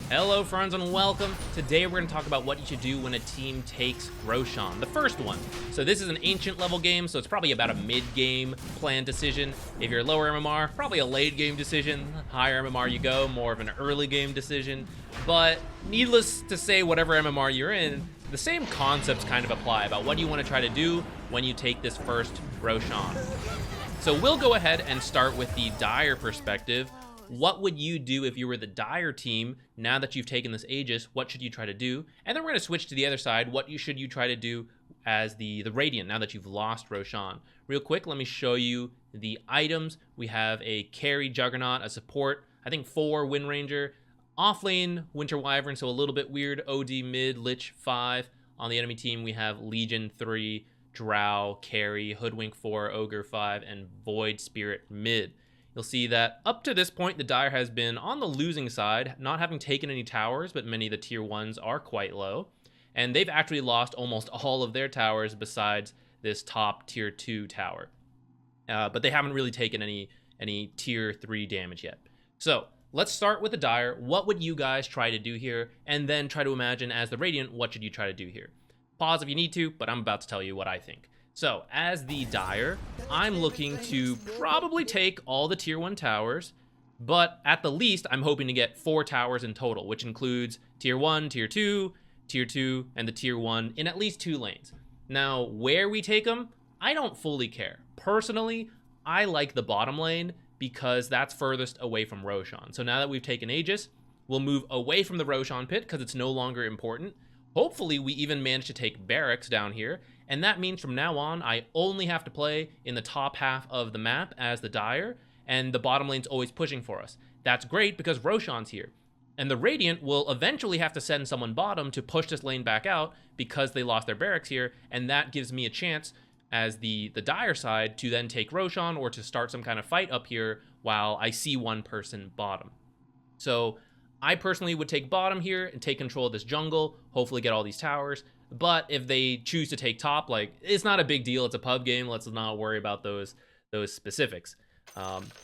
Hello friends and welcome. Today we're going to talk about what you should do when a team takes Roshan, the first one. So this is an ancient level game, so it's probably about a mid-game plan decision. If you're lower MMR, probably a late game decision. Higher MMR you go, more of an early game decision. But needless to say, whatever MMR you're in, the same concepts kind of apply about what you want to try to do when you take this first Roshan. So we'll go ahead and start with the Dire perspective. What would you do if you were the Dire team? Now that you've taken this Aegis, what should you try to do? And then we're going to switch to the other side. What should you try to do as the Radiant now that you've lost Roshan? Real quick, let me show you the items. We have a carry Juggernaut, a support, I think 4 Wind Ranger, offlane Winter Wyvern, so a little bit weird, OD mid, Lich 5. On the enemy team, we have Legion 3, Drow, Carry, Hoodwink 4, Ogre 5, and Void Spirit mid. You'll see that up to this point, the Dire has been on the losing side, not having taken any towers, but many of the tier 1s are quite low. And they've actually lost almost all of their towers besides this top tier 2 tower. But they haven't really taken any tier 3 damage yet. So let's start with the Dire. What would you guys try to do here? And then try to imagine as the Radiant, what should you try to do here? Pause if you need to, but I'm about to tell you what I think. So, as the Dire, I'm looking to probably take all the tier 1 towers, but at the least, I'm hoping to get 4 towers in total, which includes tier 1, tier 2, and the tier 1 in at least 2 lanes. Now, where we take them, I don't fully care. Personally, I like the bottom lane because that's furthest away from Roshan. So now that we've taken Aegis, we'll move away from the Roshan pit because it's no longer important. Hopefully, we even manage to take barracks down here, and that means from now on, I only have to play in the top half of the map as the Dire, and the bottom lane's always pushing for us. That's great because Roshan's here. And the Radiant will eventually have to send someone bottom to push this lane back out because they lost their barracks here, and that gives me a chance as the Dire side to then take Roshan or to start some kind of fight up here while I see one person bottom. So I personally would take bottom here and take control of this jungle, hopefully get all these towers. But if they choose to take top, like, it's not a big deal. It's a pub game. Let's not worry about those specifics.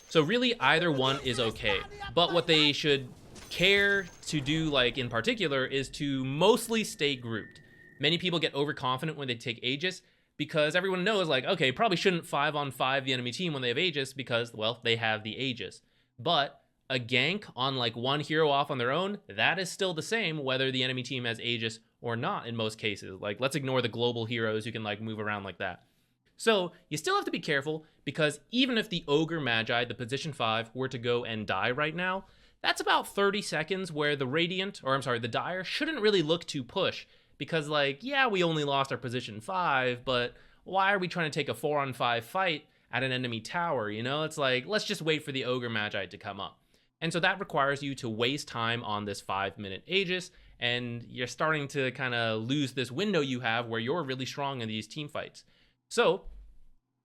So really, either one is okay. But what they should care to do, like, in particular, is to mostly stay grouped. Many people get overconfident when they take Aegis because everyone knows, like, okay, probably shouldn't 5-on-5 the enemy team when they have Aegis because, well, they have the Aegis. But a gank on, like, one hero off on their own, that is still the same whether the enemy team has Aegis or not in most cases. Like, let's ignore the global heroes who can, like, move around like that. So you still have to be careful because even if the Ogre Magi, the position 5, were to go and die right now, that's about 30 seconds where the Radiant, or I'm sorry, the Dire shouldn't really look to push because, like, yeah, we only lost our position 5, but why are we trying to take a 4-on-5 fight at an enemy tower, you know? It's like, let's just wait for the Ogre Magi to come up. And so that requires you to waste time on this 5-minute Aegis, and you're starting to kind of lose this window you have where you're really strong in these team fights. So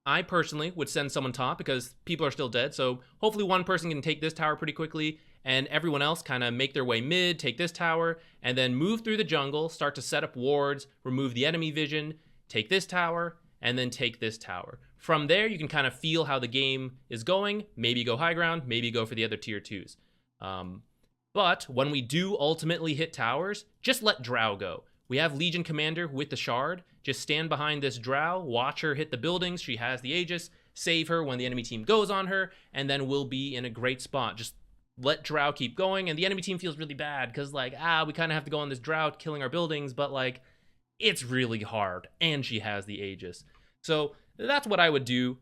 I personally would send someone top because people are still dead, so hopefully one person can take this tower pretty quickly, and everyone else kind of make their way mid, take this tower, and then move through the jungle, start to set up wards, remove the enemy vision, take this tower, and then take this tower. From there, you can kind of feel how the game is going. Maybe go high ground, maybe go for the other tier 2s. But when we do ultimately hit towers, just let Drow go. We have Legion Commander with the Shard. Just stand behind this Drow, watch her hit the buildings. She has the Aegis. Save her when the enemy team goes on her, and then we'll be in a great spot. Just let Drow keep going, and the enemy team feels really bad because, like, we kind of have to go on this Drow killing our buildings, but, like, it's really hard, and she has the Aegis. So that's what I would do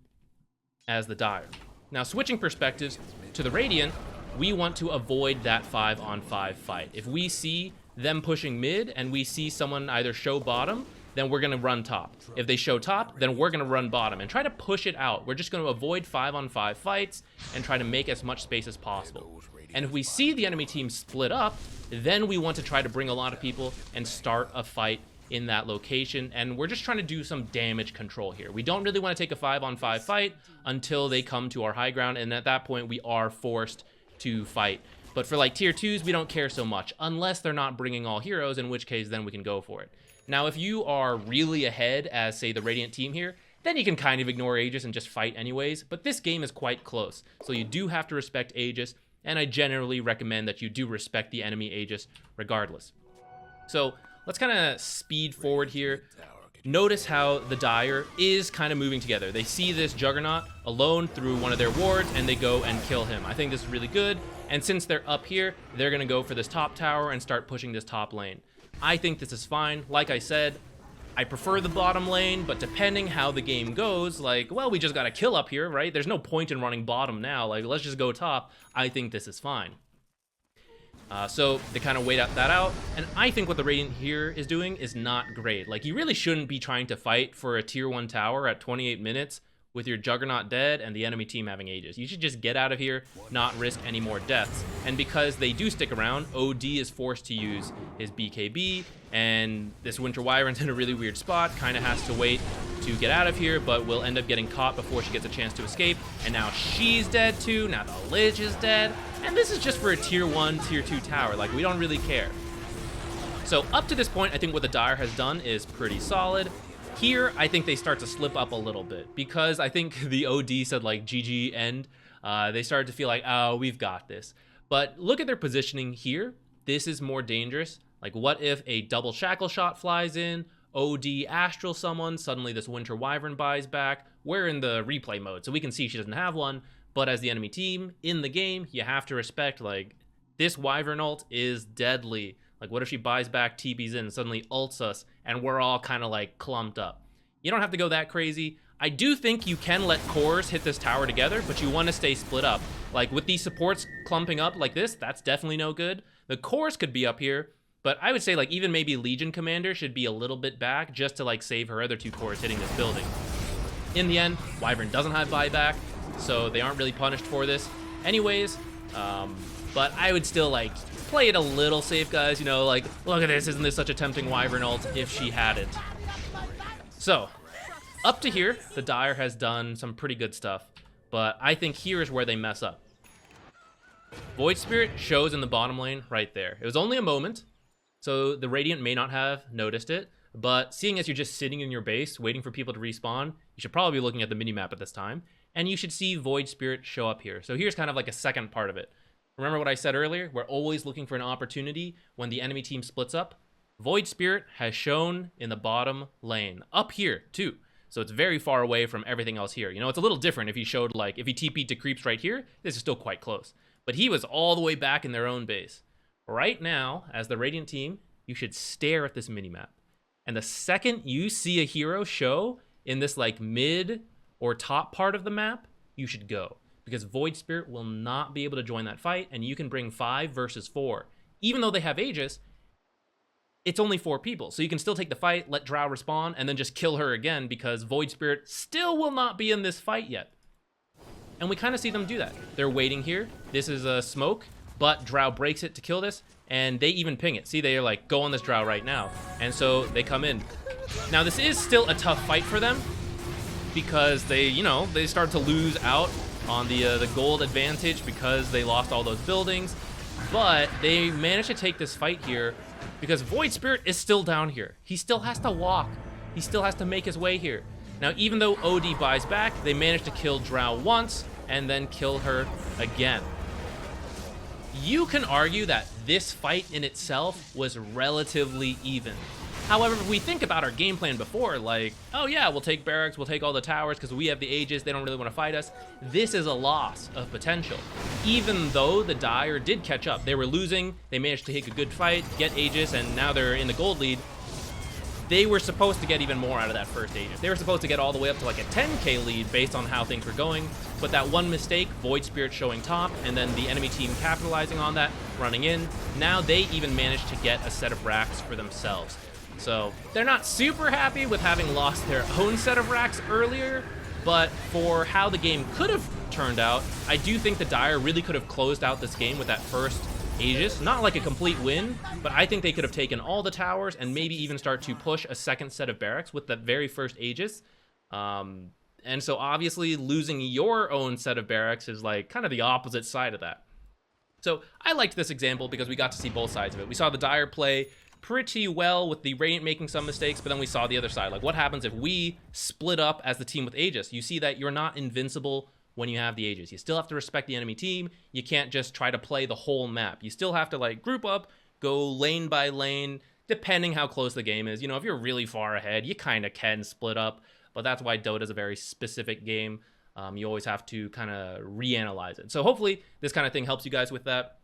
as the Dire. Now, switching perspectives to the Radiant, we want to avoid that 5-on-5 fight. If we see them pushing mid and we see someone either show bottom, then we're going to run top. If they show top, then we're going to run bottom and try to push it out. We're just going to avoid 5-on-5 fights and try to make as much space as possible. And if we see the enemy team split up, then we want to try to bring a lot of people and start a fight in that location, and we're just trying to do some damage control here. We don't really want to take a 5-on-5 fight until they come to our high ground, and at that point we are forced to fight. But for, like, tier 2s, we don't care so much unless they're not bringing all heroes, in which case then we can go for it. Now, if you are really ahead as, say, the Radiant team here, then you can kind of ignore Aegis and just fight anyways, but this game is quite close, so you do have to respect Aegis and I generally recommend that you do respect the enemy Aegis regardless. So let's kind of speed forward here. Notice how the Dire is kind of moving together. They see this Juggernaut alone through one of their wards, and they go and kill him. I think this is really good, and since they're up here, they're going to go for this top tower and start pushing this top lane. I think this is fine. Like I said, I prefer the bottom lane, but depending how the game goes, like, well, we just got a kill up here, right? There's no point in running bottom now. Like, let's just go top. I think this is fine. So they kind of wait that out, and I think what the Radiant here is doing is not great. Like, you really shouldn't be trying to fight for a tier 1 tower at 28 minutes with your Juggernaut dead and the enemy team having Aegis. You should just get out of here, not risk any more deaths. And because they do stick around, OD is forced to use his BKB, and this Winter Wyvern's in a really weird spot, kind of has to wait to get out of here, but will end up getting caught before she gets a chance to escape. And now she's dead too, now the Lich is dead, and this is just for a tier 1, tier 2 tower. Like, we don't really care. So up to this point, I think what the Dire has done is pretty solid. Here, I think they start to slip up a little bit, because I think the OD said, like, GG end. They started to feel like, oh, we've got this. But look at their positioning here. This is more dangerous. Like, what if a double shackle shot flies in, OD astral someone, suddenly this Winter Wyvern buys back. We're in the replay mode, so we can see she doesn't have one, but as the enemy team in the game, you have to respect, like, this Wyvern ult is deadly. Like, what if she buys back, TPs in, suddenly ults us, and we're all kind of, like, clumped up? You don't have to go that crazy. I do think you can let cores hit this tower together, but you want to stay split up. Like, with these supports clumping up like this, that's definitely no good. The cores could be up here, but I would say, like, even maybe Legion Commander should be a little bit back just to, like, save her other 2 cores hitting this building. In the end, Wyvern doesn't have buyback, so they aren't really punished for this. Anyways, but I would still, like, play it a little safe, guys. You know, like, look at this. Isn't this such a tempting Wyvern ult if she had it? So, up to here, the Dire has done some pretty good stuff, but I think here is where they mess up. Void Spirit shows in the bottom lane right there. It was only a moment, so the Radiant may not have noticed it, but seeing as you're just sitting in your base waiting for people to respawn, you should probably be looking at the minimap at this time, and you should see Void Spirit show up here. So here's kind of like a second part of it. Remember what I said earlier? We're always looking for an opportunity when the enemy team splits up. Void Spirit has shown in the bottom lane, up here too. So it's very far away from everything else here. You know, it's a little different if he showed, like, if he TP'd to creeps right here, this is still quite close. But he was all the way back in their own base. Right now, as the Radiant team, you should stare at this minimap. And the second you see a hero show in this, like, mid or top part of the map, you should go. Because Void Spirit will not be able to join that fight, and you can bring 5 versus 4. Even though they have Aegis, it's only 4 people. So you can still take the fight, let Drow respawn, and then just kill her again, because Void Spirit still will not be in this fight yet. And we kind of see them do that. They're waiting here. This is a smoke, but Drow breaks it to kill this, and they even ping it. See, they are like, go on this Drow right now. And so they come in. Now, this is still a tough fight for them, because they, you know, they start to lose out on the gold advantage because they lost all those buildings, but they managed to take this fight here because Void Spirit is still down here. He still has to walk. He still has to make his way here. Now, even though OD buys back, they managed to kill Drow once and then kill her again. You can argue that this fight in itself was relatively even. However, if we think about our game plan before, like, oh yeah, we'll take barracks, we'll take all the towers because we have the Aegis, they don't really want to fight us. This is a loss of potential. Even though the Dire did catch up, they were losing, they managed to take a good fight, get Aegis, and now they're in the gold lead. They were supposed to get even more out of that first Aegis. They were supposed to get all the way up to like a 10k lead based on how things were going, but that one mistake, Void Spirit showing top, and then the enemy team capitalizing on that, running in, now they even managed to get a set of racks for themselves. So they're not super happy with having lost their own set of racks earlier, but for how the game could have turned out, I do think the Dire really could have closed out this game with that first Aegis. Not like a complete win, but I think they could have taken all the towers and maybe even start to push a second set of barracks with that very first Aegis. And so obviously losing your own set of barracks is like kind of the opposite side of that. So I liked this example because we got to see both sides of it. We saw the Dire play pretty well with the Radiant making some mistakes, but then we saw the other side. Like, what happens if we split up as the team with Aegis? You see that you're not invincible when you have the aegis. You still have to respect the enemy team. You can't just try to play the whole map. You still have to like group up, go lane by lane, depending how close the game is. You know, if you're really far ahead, you kind of can split up, but that's why Dota is a very specific game. You always have to kind of reanalyze it. So hopefully this kind of thing helps you guys with that.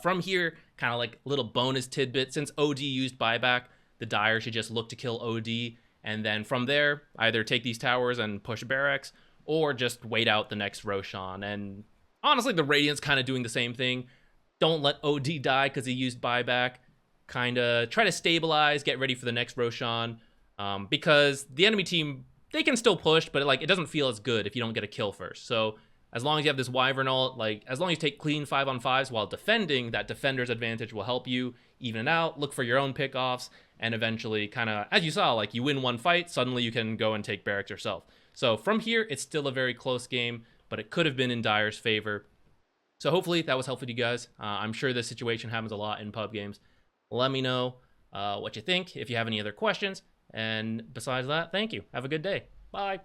From here, kind of like little bonus tidbit, since OD used buyback, the Dire should just look to kill OD, and then from there, either take these towers and push barracks, or just wait out the next Roshan. And honestly, the Radiant's kind of doing the same thing. Don't let OD die because he used buyback. Kind of try to stabilize, get ready for the next Roshan, because the enemy team, they can still push, but it doesn't feel as good if you don't get a kill first. So as long as you have this Wyvern ult, as long as you take clean 5-on-5s while defending, that defender's advantage will help you even it out, look for your own pickoffs, and eventually kind of, as you saw, you win one fight, suddenly you can go and take barracks yourself. So from here, it's still a very close game, but it could have been in Dire's favor. So hopefully that was helpful to you guys. I'm sure this situation happens a lot in pub games. Let me know what you think, if you have any other questions. And besides that, thank you. Have a good day. Bye.